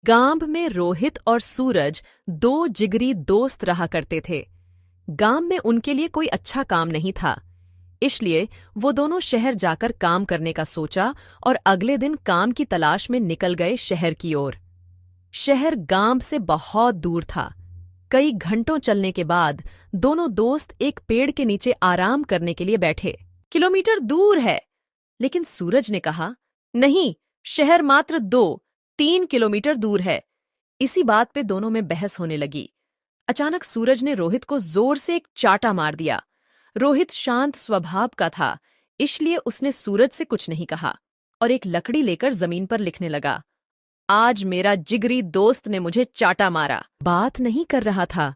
गांव में रोहित और सूरज दो जिगरी दोस्त रहा करते थे। गांव में उनके लिए कोई अच्छा काम नहीं था, इसलिए वो दोनों शहर जाकर काम करने का सोचा और अगले दिन काम की तलाश में निकल गए शहर की ओर। शहर गांव से बहुत दूर था। कई घंटों चलने के बाद दोनों दोस्त एक पेड़ के नीचे आराम करने के लिए बैठे। किलोमीटर दूर है, लेकिन सूरज ने कहा, नहीं, शहर मात्र 2-3 किलोमीटर दूर है। इसी बात पे दोनों में बहस होने लगी। अचानक सूरज ने रोहित को जोर से एक चाटा मार दिया। रोहित शांत स्वभाव का था, इसलिए उसने सूरज से कुछ नहीं कहा और एक लकड़ी लेकर जमीन पर लिखने लगा, आज मेरा जिगरी दोस्त ने मुझे चाटा मारा। बात नहीं कर रहा था।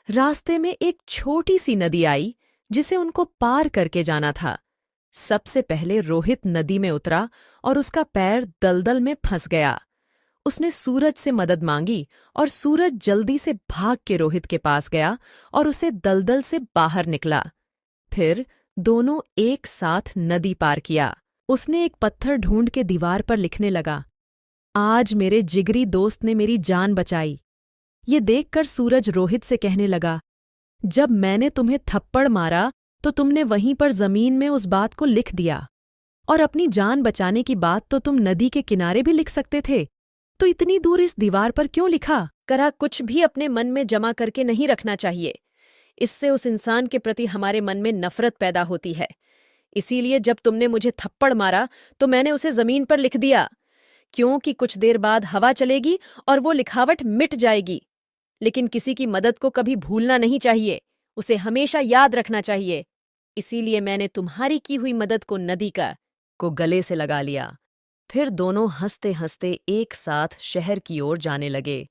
रास्ते में एक छोटी सी नदी आई जिसे उनको पार करके जाना था। सबसे पहले रोहित नदी में उतरा और उसका पैर दलदल में फंस गया। उसने सूरज से मदद मांगी और सूरज जल्दी से भाग के रोहित के पास गया और उसे दलदल से बाहर निकला। फिर दोनों एक साथ नदी पार किया। उसने एक पत्थर ढूंढ के दीवार पर लिखने लगा, आज मेरे जिगरी दोस्त ने मेरी जान बचाई। ये देखकर सूरज रोहित से कहने लगा, जब मैंने तुम्हें थप्पड़ मारा तो तुमने वहीं पर जमीन में उस बात को लिख दिया, और अपनी जान बचाने की बात तो तुम नदी के किनारे भी लिख सकते थे, तो इतनी दूर इस दीवार पर क्यों लिखा? कुछ भी अपने मन में जमा करके नहीं रखना चाहिए। इससे उस इंसान के प्रति हमारे मन में नफरत पैदा होती है। इसीलिए जब तुमने मुझे थप्पड़ मारा तो मैंने उसे जमीन पर लिख दिया, क्योंकि कुछ देर बाद हवा चलेगी और वो लिखावट मिट जाएगी। लेकिन किसी की मदद को कभी भूलना नहीं चाहिए, उसे हमेशा याद रखना चाहिए। इसीलिए मैंने तुम्हारी की हुई मदद को नदी को गले से लगा लिया। फिर दोनों हंसते हंसते एक साथ शहर की ओर जाने लगे।